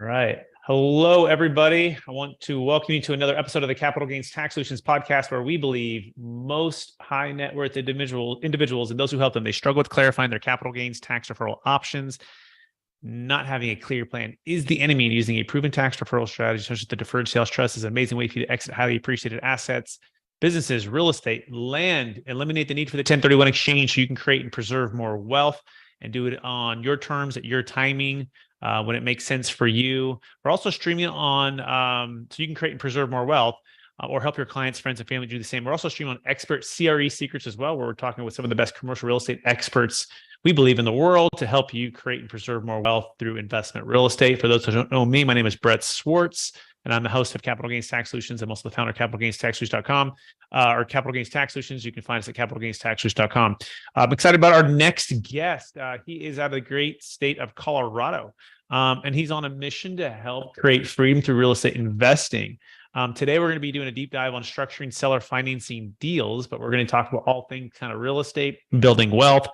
Right. Hello, everybody. I want to welcome you to another episode of the Capital Gains Tax Solutions podcast, where we believe most high net worth individuals and those who help them, they struggle with clarifying their capital gains tax deferral options. Not having a clear plan is the enemy, and using a proven tax deferral strategy, such as the deferred sales trust, is an amazing way for you to exit highly appreciated assets, businesses, real estate, land, eliminate the need for the 1031 exchange so you can create and preserve more wealth and do it on your terms at your timing. When it makes sense for you. We're also streaming on so you can create and preserve more wealth or help your clients, friends, and family do the same. We're also streaming on Expert CRE Secrets as well, where we're talking with some of the best commercial real estate experts we believe in the world to help you create and preserve more wealth through investment real estate. For those who don't know me, my name is Brett Swartz, and I'm the host of Capital Gains Tax Solutions. I'm also the founder of CapitalGainsTaxSolutions.com or Capital Gains Tax Solutions. You can find us at CapitalGainsTaxSolutions.com. I'm excited about our next guest. He is out of the great state of Colorado, and he's on a mission to help create freedom through real estate investing. Today, we're going to be doing a deep dive on structuring seller financing deals, but we're going to talk about all things kind of real estate, building wealth.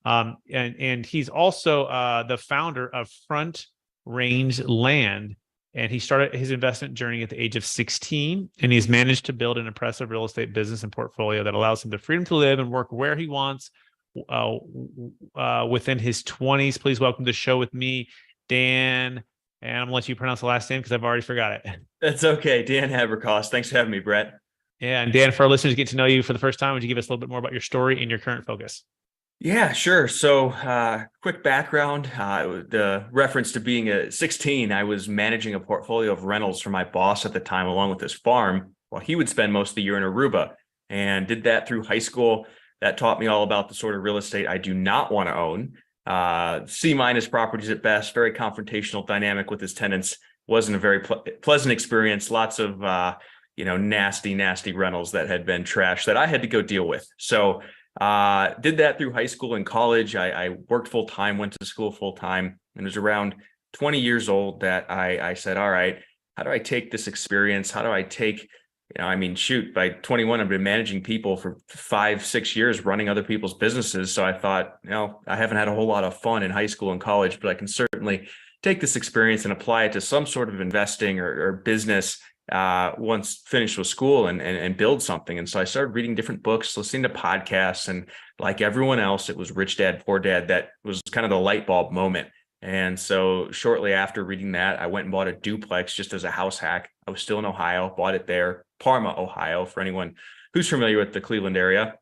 And he's also the founder of Front Range Land. And he started his investment journey at the age of 16, and he's managed to build an impressive real estate business and portfolio that allows him the freedom to live and work where he wants within his 20s. Please welcome to the show with me, Dan. And I'm going to let you pronounce the last name because I've already forgot it. That's okay. Dan Haberkost. Thanks for having me, Brett. Yeah. And Dan, for our listeners to get to know you for the first time, would you give us a little bit more about your story and your current focus? Yeah, sure. So quick background, the reference to being 16, I was managing a portfolio of rentals for my boss at the time, along with his farm, while he would spend most of the year in Aruba, and did that through high school. That taught me all about the sort of real estate I do not want to own. C- properties at best, very confrontational dynamic with his tenants. Wasn't a very pleasant experience. Lots of, nasty rentals that had been trashed that I had to go deal with. So did that through high school and college. I worked full time, went to school full time, and it was around 20 years old that I said, all right, how do I take this experience? How do I take, by 21, I've been managing people for 5-6 years, running other people's businesses. So I thought, I haven't had a whole lot of fun in high school and college, but I can certainly take this experience and apply it to some sort of investing or business once finished with school and build something. And so I started reading different books, listening to podcasts, and like everyone else, it was Rich Dad, Poor Dad. That was kind of the light bulb moment. And so shortly after reading that, I went and bought a duplex just as a house hack. I was still in Ohio, bought it there, Parma, Ohio, for anyone who's familiar with the Cleveland area.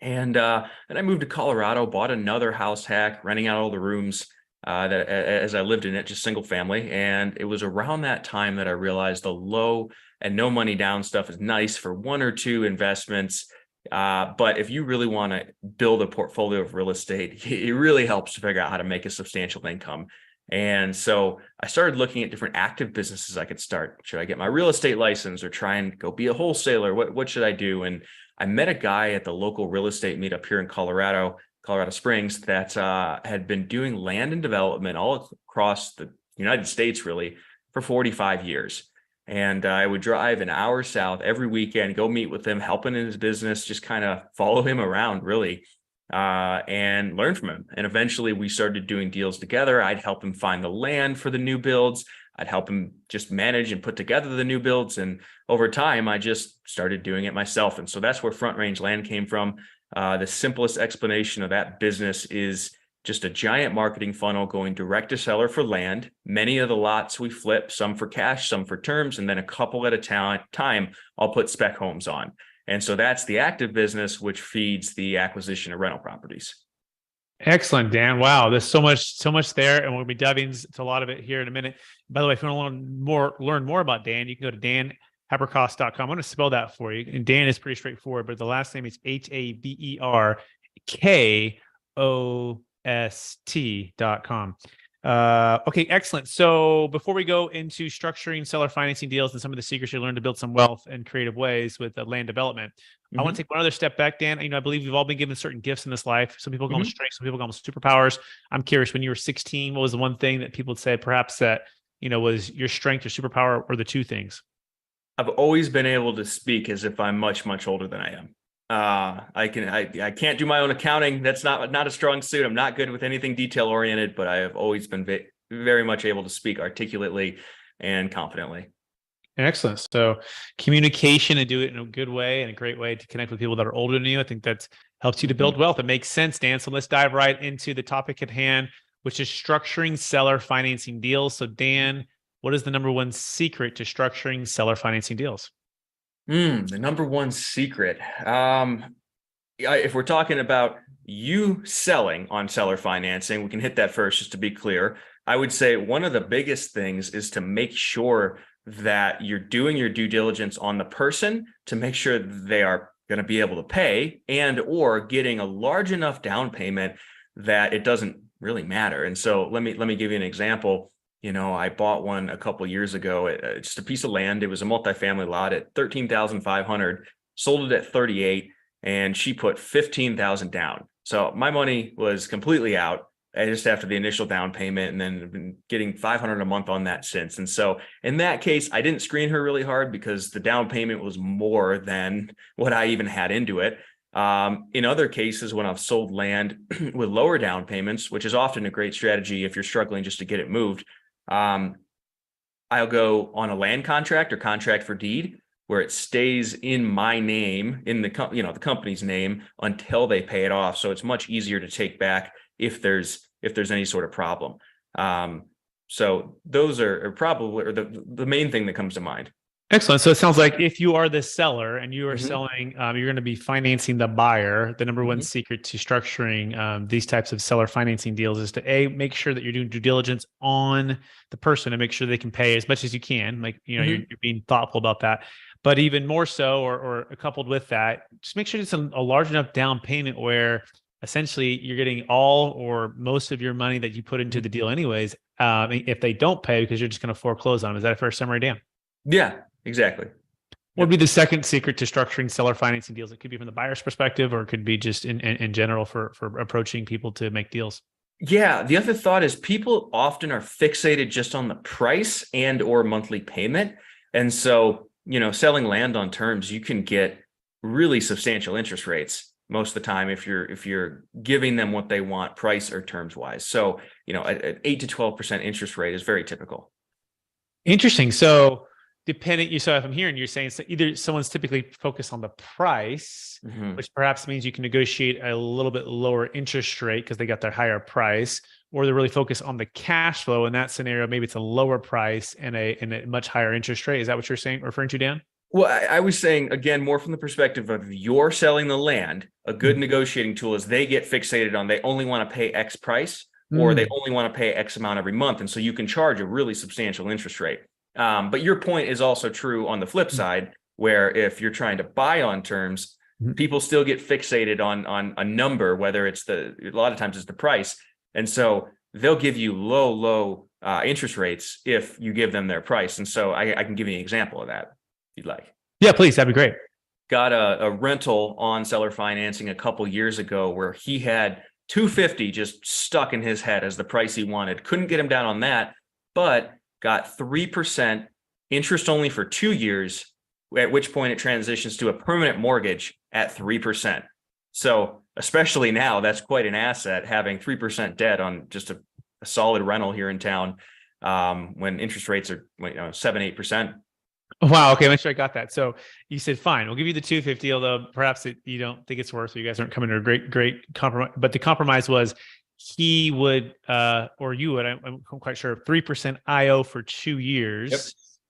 And then I moved to Colorado, bought another house hack, renting out all the rooms that as I lived in it, just single family. And it was around that time that I realized the low and no money down stuff is nice for one or two investments. But if you really want to build a portfolio of real estate, it really helps to figure out how to make a substantial income. And so I started looking at different active businesses I could start. Should I get my real estate license or try and go be a wholesaler? What should I do? And I met a guy at the local real estate meetup here in Colorado Springs, that had been doing land and development all across the United States, really, for 45 years. And I would drive an hour south every weekend, go meet with him, helping in his business, just kind of follow him around, really, and learn from him. And eventually we started doing deals together. I'd help him find the land for the new builds. I'd help him just manage and put together the new builds. And over time, I just started doing it myself. And so that's where Front Range Land came from. The simplest explanation of that business is just a giant marketing funnel going direct to seller for land. Many of the lots we flip, some for cash, some for terms, and then a couple at a time, I'll put spec homes on. And so that's the active business, which feeds the acquisition of rental properties. Excellent, Dan. Wow, there's so much there, and we'll be diving into a lot of it here in a minute. By the way, if you want to learn more about Dan, you can go to danhaberkost.com. I'm going to spell that for you. And Dan is pretty straightforward, but the last name is HABERKOST.com. Okay, excellent. So before we go into structuring seller financing deals and some of the secrets you learned to build some wealth in creative ways with land development, I want to take one other step back, Dan. I believe we've all been given certain gifts in this life. Some people call them strengths, some people call them superpowers. I'm curious, when you were 16, what was the one thing that people would say perhaps that, was your strength or superpower, or the two things? I've always been able to speak as if I'm much, much older than I am. I can't do my own accounting. That's not a strong suit. I'm not good with anything detail oriented, but I have always been very much able to speak articulately and confidently. Excellent. So communication and do it in a good way and a great way to connect with people that are older than you. I think that helps you to build wealth. It makes sense, Dan. So let's dive right into the topic at hand, which is structuring seller financing deals. So Dan, what is the number one secret to structuring seller financing deals? The number one secret. If we're talking about you selling on seller financing, we can hit that first just to be clear. I would say one of the biggest things is to make sure that you're doing your due diligence on the person to make sure they are going to be able to pay and or getting a large enough down payment that it doesn't really matter. And so let me give you an example. I bought one a couple of years ago, just a piece of land. It was a multifamily lot at $13,500, sold it at 38, and she put 15,000 down. So my money was completely out just after the initial down payment, and then been getting $500 a month on that since. And so in that case, I didn't screen her really hard because the down payment was more than what I even had into it. In other cases, when I've sold land with lower down payments, which is often a great strategy if you're struggling just to get it moved, I'll go on a land contract or contract for deed where it stays in my name, in the company's name until they pay it off. So it's much easier to take back if there's any sort of problem. So those are probably the main thing that comes to mind. Excellent. So it sounds like if you are the seller and you are selling, you're going to be financing the buyer. The number one secret to structuring these types of seller financing deals is to make sure that you're doing due diligence on the person and make sure they can pay as much as you can. Like, you're being thoughtful about that. But even more so, or coupled with that, just make sure it's a large enough down payment where essentially you're getting all or most of your money that you put into the deal anyways, if they don't pay, because you're just going to foreclose on them. Is that a fair summary, Dan? Yeah, exactly. What would be the second secret to structuring seller financing deals? It could be from the buyer's perspective, or it could be just in general for approaching people to make deals. Yeah, the other thought is people often are fixated just on the price and or monthly payment. And so, selling land on terms, you can get really substantial interest rates most of the time if you're giving them what they want, price or terms wise. So, an 8 to 12% interest rate is very typical. Interesting. So so if I'm hearing you're saying, so either someone's typically focused on the price, which perhaps means you can negotiate a little bit lower interest rate because they got their higher price, or they're really focused on the cash flow. In that scenario, maybe it's a lower price and a much higher interest rate. Is that what you're saying, referring to, Dan? Well, I was saying, again, more from the perspective of you're selling the land. A good negotiating tool is they get fixated on they only want to pay X price or they only want to pay X amount every month. And so you can charge a really substantial interest rate. But your point is also true on the flip side, where if you're trying to buy on terms, people still get fixated on a number, whether it's a lot of times it's the price. And so they'll give you low interest rates if you give them their price. And so I can give you an example of that if you'd like. Yeah, please. That'd be great. Got a rental on seller financing a couple years ago where he had $250 just stuck in his head as the price he wanted. Couldn't get him down on that, but got 3% interest only for 2 years, at which point it transitions to a permanent mortgage at 3%. So especially now, that's quite an asset, having 3% debt on just a solid rental here in town when interest rates are 7-8%. Wow. Okay. Make sure I got that. So you said, fine, we'll give you the 250, although perhaps you don't think it's worth, so you guys aren't coming to a great compromise. But the compromise was he would, or you would, I'm quite sure, 3% IO for 2 years. Yep.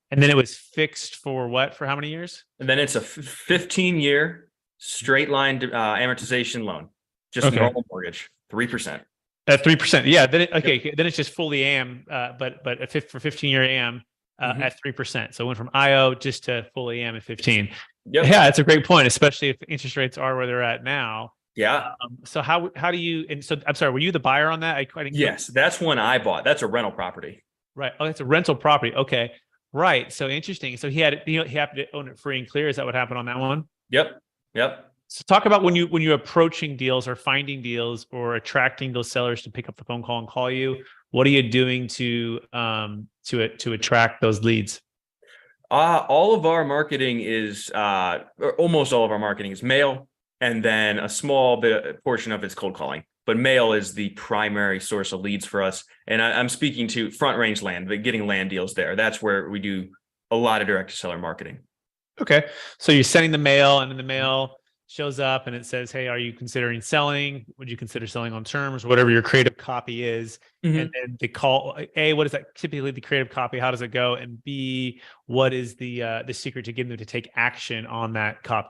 And then it was fixed for what? For how many years? And then it's a 15-year straight line amortization loan, just a normal mortgage, 3%. At 3%. Yeah. Then then it's just fully AM, but for 15-year AM. At 3%. So it went from IO just to full AM at 15. Yep. Yeah, that's a great point, especially if interest rates are where they're at now. Yeah. So how do you, and so I'm sorry, were you the buyer on that? I didn't Yes, that's one I bought. That's a rental property. Right. Oh, that's a rental property. Okay. Right. So interesting. So he happened to own it free and clear. Is that what happened on that one? Yep. So talk about when you're approaching deals or finding deals or attracting those sellers to pick up the phone call and call you. What are you doing to attract those leads? All of our marketing is, or almost all of our marketing is mail, and then a small portion of it's cold calling. but mail is the primary source of leads for us. And I'm speaking to Front Range Land, but getting land deals there. That's where we do a lot of direct to seller marketing. Okay. So you're sending the mail, and then the mail shows up and it says, hey, are you considering selling? Would you consider selling on terms? Whatever your creative copy is. Mm-hmm. And then the call, A, what is that typically the creative copy? How does it go? And B, what is the secret to getting them to take action on that copy?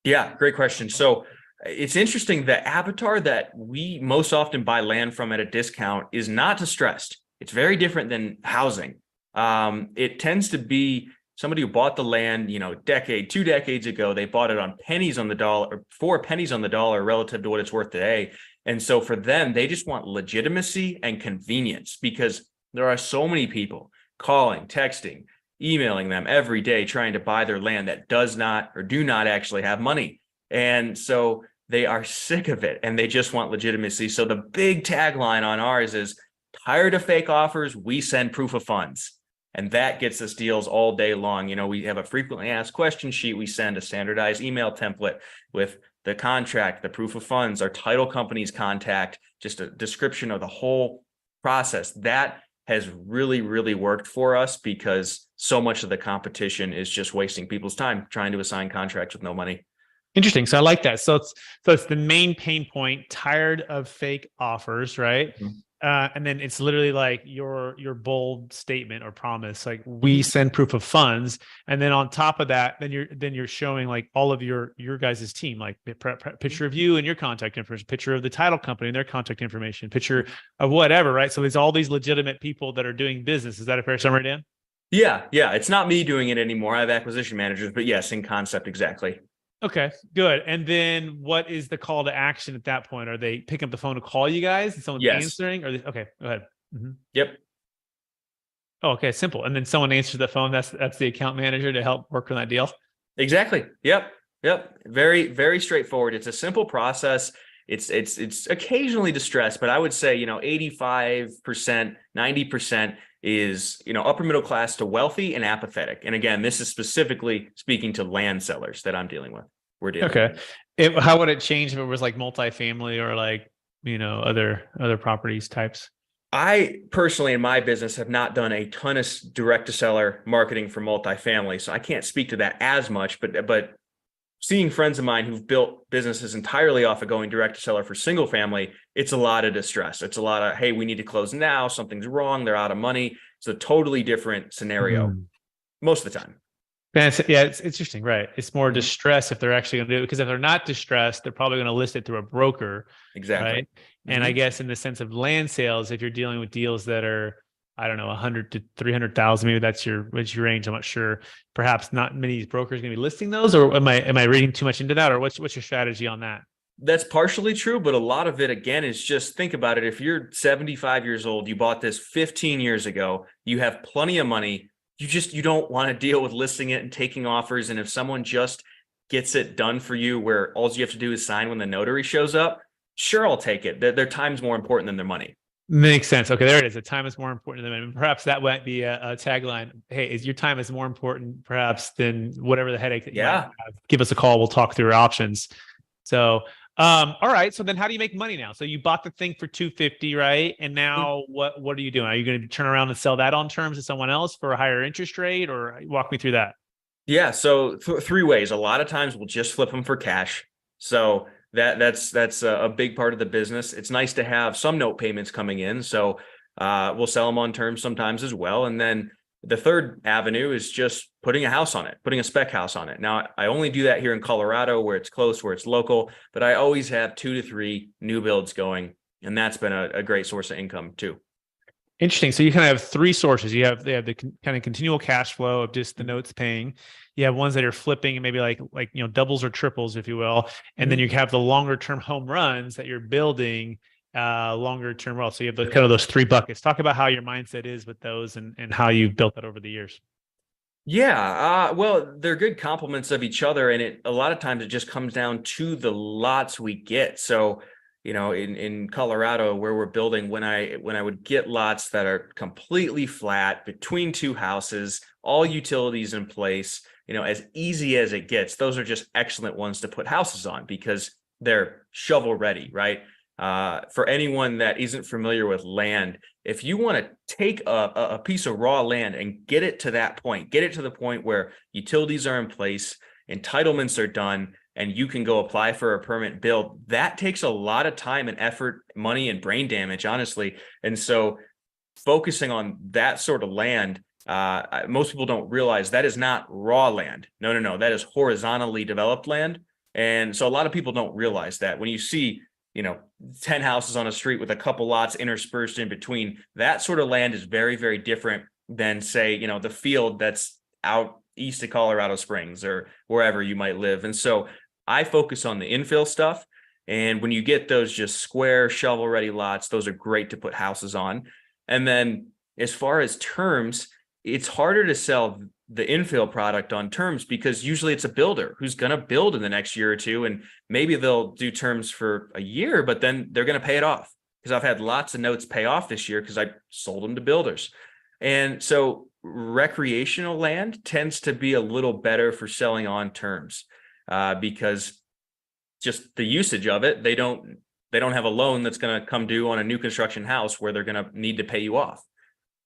Yeah, great question. So it's interesting. The avatar that we most often buy land from at a discount is not distressed. It's very different than housing. It tends to be somebody who bought the land, a decade, 2 decades ago. They bought it on pennies on the dollar, or 4 pennies on the dollar relative to what it's worth today. And so for them, they just want legitimacy and convenience, because there are so many people calling, texting, emailing them every day trying to buy their land that does not or do not actually have money. And so they are sick of it and they just want legitimacy. So the big tagline on ours is, tired of fake offers, we send proof of funds. And that gets us deals all day long. We have a frequently asked question sheet. We send a standardized email template with the contract, the proof of funds, our title company's contact, just a description of the whole process. That has really, really worked for us, because so much of the competition is just wasting people's time trying to assign contracts with no money. Interesting. So I like that. So it's the main pain point, tired of fake offers, right? Mm-hmm. And then it's literally like your bold statement or promise, like we send proof of funds. And then on top of that, then you're showing like all of your guys' team, like picture of you and your contact information, picture of the title company and their contact information, picture of whatever, right? So there's all these legitimate people that are doing business. Is that a fair summary, Dan? Yeah. It's not me doing it anymore. I have acquisition managers, but yes, in concept, exactly. Okay, good. And then what is the call to action at that point? Are they picking up the phone to call you guys and someone's answering? Or okay, go ahead. Mm-hmm. Yep. Oh, okay, simple. And then someone answers the phone. That's the account manager to help work on that deal. Exactly. Yep. Very, very straightforward. It's a simple process. It's occasionally distressed, but I would say 85%, 90% is upper middle class to wealthy and apathetic. And again, this is specifically speaking to land sellers that I'm dealing with. We're dealing with. How would it change if it was like multifamily or like other properties types? I personally, in my business, have not done a ton of direct to seller marketing for multifamily, so I can't speak to that as much. But seeing friends of mine who've built businesses entirely off of going direct to seller for single family, it's a lot of distress. It's a lot of, hey, we need to close now. Something's wrong. They're out of money. It's a totally different scenario most of the time. It's interesting, right? It's more distress if they're actually going to do it, because if they're not distressed, they're probably going to list it through a broker. Exactly. Right? And I guess in the sense of land sales, if you're dealing with deals that are, I don't know, 100 to 300,000, maybe that's your range. I'm not sure. Perhaps not many brokers going to be listing those, or am I reading too much into that, or what's your strategy on that? That's partially true, but a lot of it, again, is just think about it. If you're 75 years old, you bought this 15 years ago, you have plenty of money. You don't want to deal with listing it and taking offers. And if someone just gets it done for you, where all you have to do is sign when the notary shows up, sure, I'll take it. Their time's more important than their money. Makes sense. Okay, there it is. The time is more important than money. Perhaps that might be a tagline. Hey, your time is more important perhaps than whatever the headache that you might have. Give us a call. We'll talk through your options. So, all right. So then how do you make money now? So you bought the thing for $250, right? And now what are you doing? Are you going to turn around and sell that on terms to someone else for a higher interest rate, or walk me through that? Yeah. So 3 ways. A lot of times we'll just flip them for cash. So that's a big part of the business. It's nice to have some note payments coming in. So we'll sell them on terms sometimes as well. And then the third avenue is just putting a house on it, putting a spec house on it. Now, I only do that here in Colorado, where it's close, where it's local, but I always have 2 to 3 new builds going. And that's been a great source of income too. Interesting. So you kind of have 3 sources. They have the kind of continual cash flow of just the notes paying. You have ones that are flipping and maybe like doubles or triples, if you will. And then you have the longer term home runs that you're building longer term wealth. So you have those 3 buckets. Talk about how your mindset is with those and how you've built that over the years. Yeah. Well, they're good complements of each other. And a lot of times it just comes down to the lots we get. So, in Colorado where we're building, when I would get lots that are completely flat between 2 houses, all utilities in place, as easy as it gets, those are just excellent ones to put houses on because they're shovel ready, right? For anyone that isn't familiar with land, if you want to take a piece of raw land and get it to that point, get it to the point where utilities are in place, entitlements are done, and you can go apply for a permit build, that takes a lot of time and effort, money and brain damage, honestly. And so focusing on that sort of land, most people don't realize that is not raw land. No. That is horizontally developed land. And so a lot of people don't realize that when you see, 10 houses on a street with a couple lots interspersed in between, that sort of land is very, very different than, say, the field that's out east of Colorado Springs or wherever you might live. And so I focus on the infill stuff. And when you get those just square shovel ready lots, those are great to put houses on. And then as far as terms, it's harder to sell the infill product on terms because usually it's a builder who's going to build in the next year or two, and maybe they'll do terms for a year, but then they're going to pay it off, because I've had lots of notes pay off this year because I sold them to builders. And so recreational land tends to be a little better for selling on terms because just the usage of it, they don't have a loan that's going to come due on a new construction house where they're going to need to pay you off.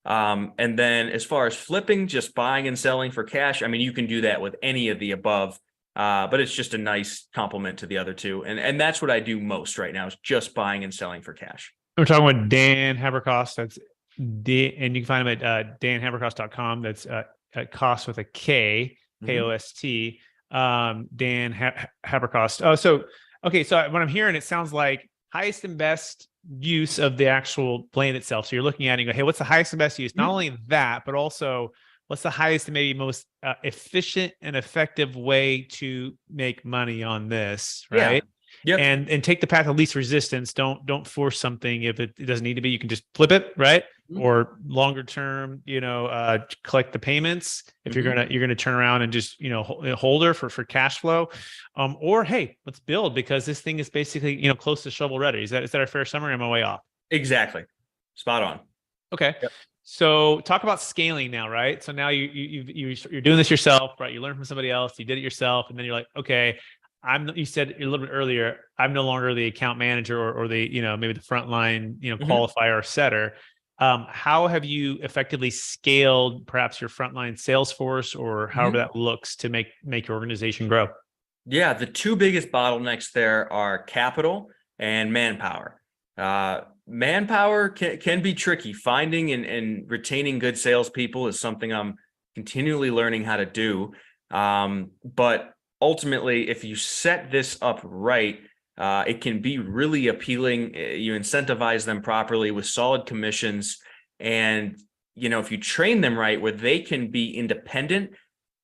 And then as far as flipping, just buying and selling for cash, I mean, you can do that with any of the above, but it's just a nice complement to the other two. And that's what I do most right now, is just buying and selling for cash. We're talking with Dan Haberkost. That's and you can find him at danhaberkost.com. That's cost with a K, K-O-S-T. Dan Haberkost. Oh, so, okay. So what I'm hearing, it sounds like highest and best use of the actual land itself. So you're looking at it and you go, hey, what's the highest and best use? Not only that, but also what's the highest and maybe most efficient and effective way to make money on this, right? Yeah. Yep. And take the path of least resistance. Don't force something if it doesn't need to be. You can just flip it, right? Or longer term, collect the payments if you're gonna turn around and just hold her for cash flow, or hey, let's build, because this thing is basically close to shovel ready. Is that a fair summary? Am I way off? Exactly, spot on. Okay. Yep. So talk about scaling now, right? So now you're doing this yourself, right? You learn from somebody else, you did it yourself, and then you're like, okay, you said a little bit earlier, I'm no longer the account manager or the, maybe the frontline, qualifier or setter. How have you effectively scaled perhaps your frontline sales force, or however that looks, to make your organization grow? Yeah, the two biggest bottlenecks there are capital and manpower. Manpower can be tricky. Finding and retaining good salespeople is something I'm continually learning how to do. But ultimately, if you set this up right, it can be really appealing. You incentivize them properly with solid commissions. And, if you train them right, where they can be independent,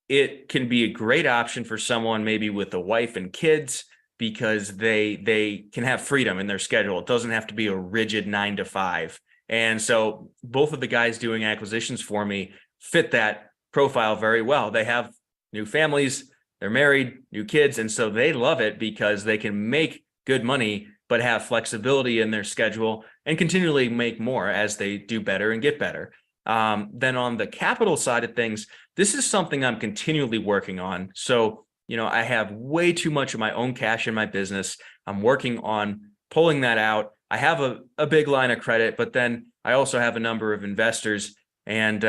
it can be a great option for someone maybe with a wife and kids, because they can have freedom in their schedule. It doesn't have to be a rigid 9 to 5. And so both of the guys doing acquisitions for me fit that profile very well. They have new families, they're married, new kids, and so they love it because they can make good money, but have flexibility in their schedule and continually make more as they do better and get better. Then on the capital side of things, this is something I'm continually working on. So, I have way too much of my own cash in my business. I'm working on pulling that out. I have a big line of credit, but then I also have a number of investors. And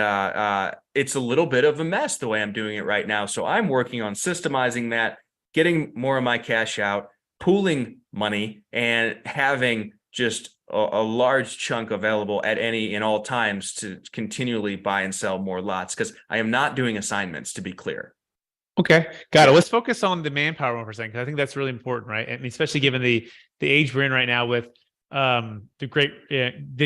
it's a little bit of a mess the way I'm doing it right now. So I'm working on systemizing that, getting more of my cash out, pooling money, and having just a large chunk available at any and all times to continually buy and sell more lots, because I am not doing assignments, to be clear. Okay, got it. Let's focus on the manpower one for a second, because I think that's really important, right? I mean, especially given the age we're in right now with the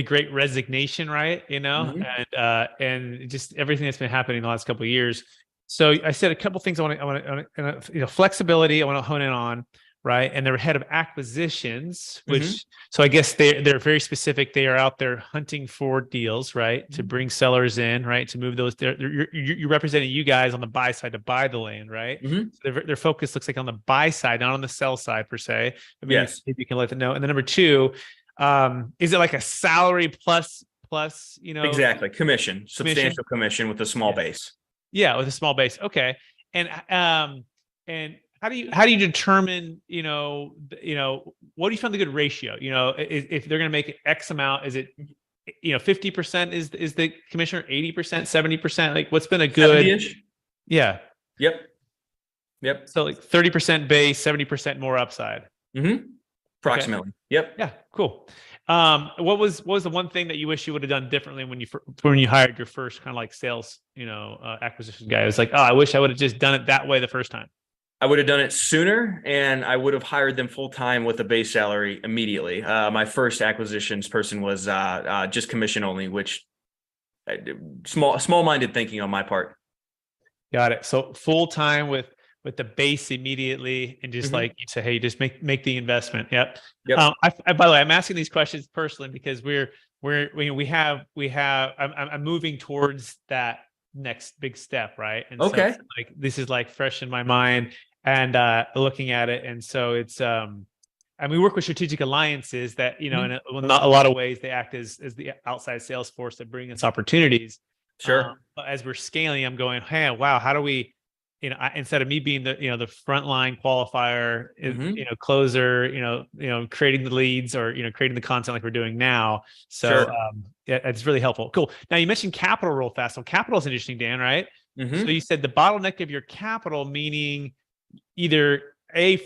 great resignation, right? And just everything that's been happening in the last couple of years. So I said a couple of things I want to flexibility. I want to hone in on, right? And they're head of acquisitions, which so I guess they're very specific. They are out there hunting for deals, right? To bring sellers in, right? To move those. You're representing you guys on the buy side to buy the land, right? So their focus looks like on the buy side, not on the sell side per se. I mean, yes. If you can let them know. And then number two, is it like a salary plus? Exactly, substantial commission with a small base. Yeah, with a small base. Okay, and how do you determine, what do you find the good ratio? If they're going to make X amount, is it 50% is the commissioner, 80%, 70%? Like what's been a good 70-ish? Yeah. Yep. So like 30% base, 70% more upside. Approximately. Okay. Yep. Yeah, cool. What was the one thing that you wish you would have done differently when you hired your first kind of like sales, acquisition guy? It was like, oh, I wish I would have just done it that way the first time. I would have done it sooner, and I would have hired them full time with a base salary immediately. My first acquisitions person was just commission only, which small-minded thinking on my part. Got it. So full time with the base immediately, and just like you say, hey, just make the investment. Yep. By the way, I'm asking these questions personally because I'm moving towards that next big step, right? And Okay. so like this is like fresh in my mind and looking at it, and so it's and we work with strategic alliances that in a lot of ways they act as the outside sales force that bring us opportunities. Sure. But as we're scaling, I'm going, hey, wow, how do we, instead of me being the the frontline qualifier, closer, creating the leads or creating the content like we're doing now. So Sure. Yeah, it's really helpful. Cool. Now you mentioned capital real fast. So capital is interesting, Dan, right? So you said the bottleneck of your capital, meaning either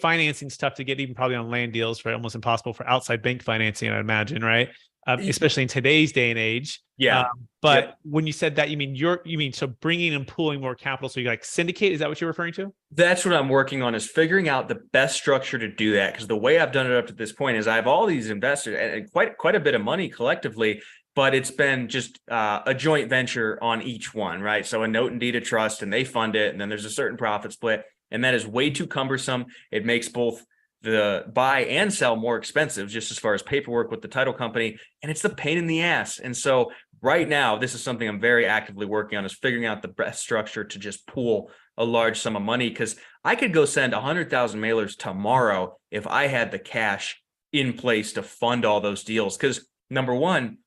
financing stuff to get even probably on land deals, right? Almost impossible for outside bank financing, I imagine, right? Especially in today's day and age. Yeah. But when you said that, you mean so bringing and pulling more capital, so you like syndicate? Is that what you're referring to? That's what I'm working on, is figuring out the best structure to do that. Because the way I've done it up to this point is I have all these investors and quite a bit of money collectively, but it's been just a joint venture on each one, right? So a note and deed of trust, and they fund it, and then there's a certain profit split, and that is way too cumbersome. It makes both the buy and sell more expensive, just as far as paperwork with the title company, and it's the pain in the ass. And so right now, this is something I'm very actively working on, is figuring out the best structure to just pool a large sum of money, because I could go send 100,000 mailers tomorrow if I had the cash in place to fund all those deals. Because number one,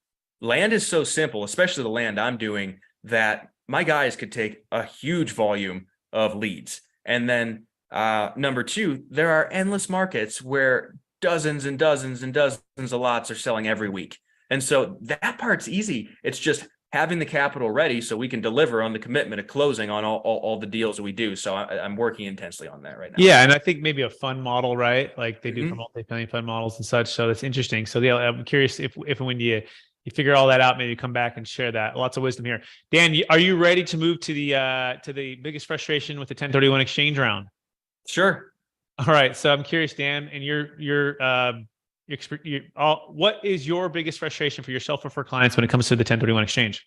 land is so simple, especially the land I'm doing, that my guys could take a huge volume of leads. And then number two, there are endless markets where dozens and dozens and dozens of lots are selling every week. And so that part's easy. It's just having the capital ready so we can deliver on the commitment of closing on all the deals that we do. So I'm working intensely on that right now. Yeah. And I think maybe a fund model, right? Like they do for multi-family fund models and such. So that's interesting. So yeah, I'm curious if and when you figure all that out, maybe come back and share that. Lots of wisdom here. Dan, are you ready to move to the biggest frustration with the 1031 exchange round? Sure. All right. So I'm curious, Dan, and what is your biggest frustration for yourself or for clients when it comes to the 1031 exchange?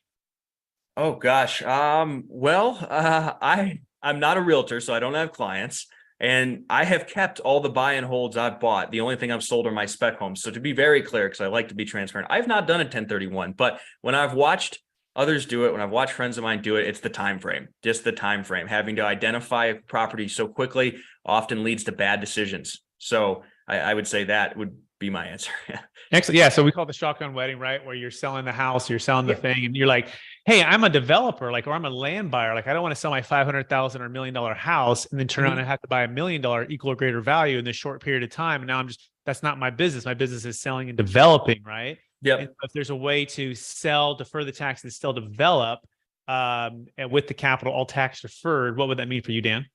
Oh gosh. I'm not a realtor, so I don't have clients, and I have kept all the buy and holds I've bought. The only thing I've sold are my spec homes. So to be very clear, because I like to be transparent, I've not done a 1031, but when I've watched others do it, when I've watched friends of mine do it, it's the time frame. Just the time frame. Having to identify a property so quickly often leads to bad decisions. So I would say that would be my answer. Excellent. Yeah. So we call it the shotgun wedding, right? Where you're selling the house, you're selling the thing, and you're like, hey, I'm a developer, or I'm a land buyer. I don't want to sell my $500,000 or $1 million house and then turn around and have to buy $1 million equal or greater value in this short period of time. And now that's not my business. My business is selling and developing, right? Yep. And if there's a way to sell, defer the tax, and still develop and with the capital all tax deferred, what would that mean for you, Dan?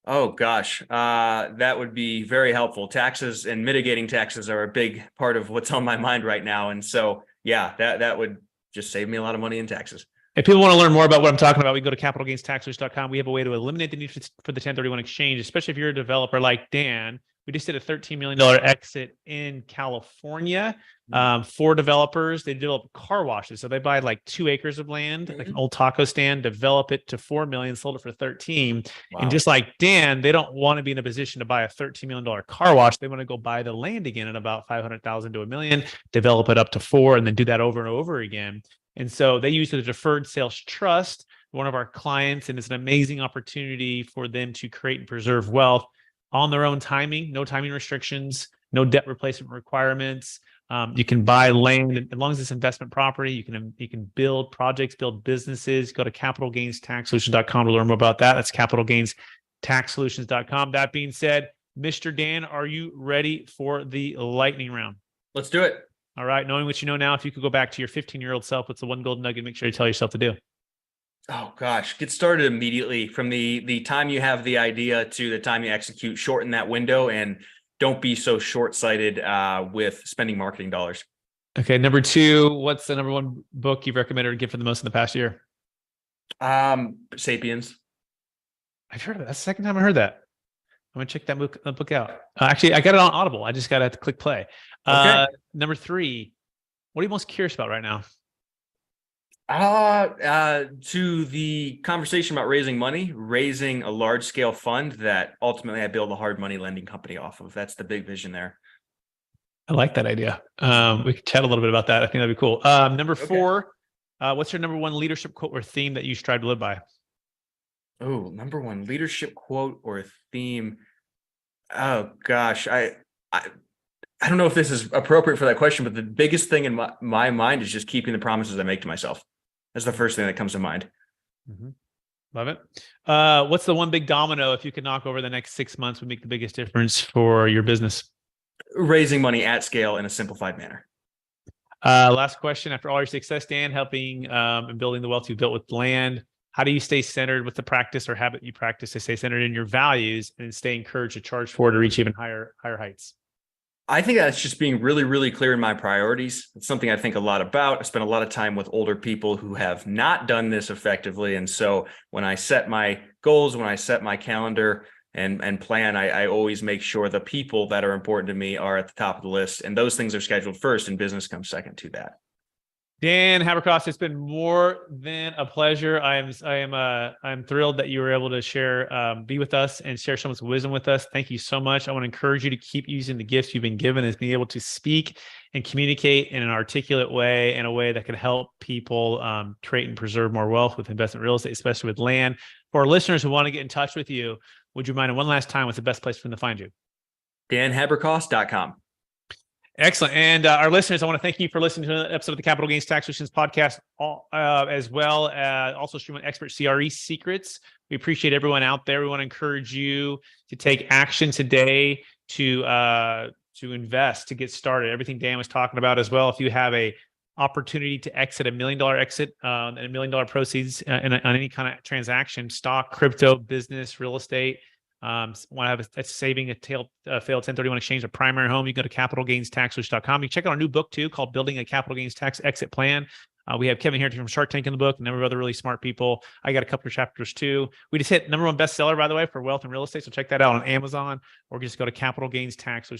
Oh gosh, that would be very helpful. Taxes and mitigating taxes are a big part of what's on my mind right now, and so yeah, that would just save me a lot of money in taxes. If people want to learn more about what I'm talking about, we can go to capitalgainstaxresearch.com. We have a way to eliminate the need for the 1031 exchange, especially if you're a developer like Dan. We just did a $13 million exit in California for developers. They develop car washes. So they buy like 2 acres of land, like an old taco stand, develop it to 4 million, sold it for 13. Wow. And just like Dan, they don't want to be in a position to buy a $13 million car wash. They want to go buy the land again at about 500,000 to $1 million, develop it up to 4, and then do that over and over again. And so they use the deferred sales trust, one of our clients, and it's an amazing opportunity for them to create and preserve wealth on their own timing, no timing restrictions, no debt replacement requirements. You can buy land as long as it's investment property. You can build projects, build businesses. Go to capitalgainstaxsolution.com to learn more about that. That's taxsolutions.com. That being said, Mr. Dan, are you ready for the lightning round? Let's do it. All right. Knowing what you know now, if you could go back to your 15-year-old self, what's the one golden nugget? Make sure you tell yourself to do. Oh gosh, get started immediately from the time you have the idea to the time you execute. Shorten that window and don't be so short-sighted with spending marketing dollars. Okay. Number 2, what's the number 1 book you've recommended or given the most in the past year? Sapiens. I've heard of it. That's the second time I heard that. I'm gonna check that book out. Actually, I got it on Audible. I just got to have to click play. Okay. Number 3, what are you most curious about right now? To the conversation about raising money, raising a large scale fund that ultimately I build a hard money lending company off of. That's the big vision there. I like that idea. We could chat a little bit about that. I think that'd be cool. Number 4, what's your number 1 leadership quote or theme that you strive to live by? Oh, number 1 leadership quote or theme. Oh gosh, I don't know if this is appropriate for that question, but the biggest thing in my mind is just keeping the promises I make to myself. That's the first thing that comes to mind. Mm-hmm. Love it. What's the one big domino, if you could knock over the next 6 months, would make the biggest difference for your business? Raising money at scale in a simplified manner. Last question. After all your success, Dan, helping and building the wealth you've built with land, how do you stay centered with the practice or habit you practice to stay centered in your values and stay encouraged to charge forward to reach even higher heights? I think that's just being really, really clear in my priorities. It's something I think a lot about. I spend a lot of time with older people who have not done this effectively. And so when I set my goals, when I set my calendar and plan, I always make sure the people that are important to me are at the top of the list. And those things are scheduled first and business comes second to that. Dan Habercross, it's been more than a pleasure. I'm thrilled that you were able to share, be with us and share so much wisdom with us. Thank you so much. I want to encourage you to keep using the gifts you've been given as being able to speak and communicate in an articulate way, in a way that can help people create and preserve more wealth with investment real estate, especially with land. For our listeners who want to get in touch with you, would you mind one last time what's the best place for them to find you? DanHabercross.com. Excellent. And our listeners, I want to thank you for listening to an episode of the Capital Gains Tax Solutions podcast, as well as also streaming Expert CRE Secrets. We appreciate everyone out there. We want to encourage you to take action today to invest, to get started. Everything Dan was talking about as well. If you have a opportunity to exit $1 million exit and $1 million proceeds on any kind of transaction, stock, crypto, business, real estate, want to have a saving a failed 1031 exchange, a primary home, you can go to capitalgainstaxsolutions.com. You can check out our new book too, called Building a Capital Gains Tax Exit Plan. We have Kevin Harrington from Shark Tank in the book, and a number of other really smart people. I got a couple of chapters too. We just hit #1 bestseller, by the way, for wealth and real estate. So check that out on Amazon, or just go to capitalgainstaxsolutions.com.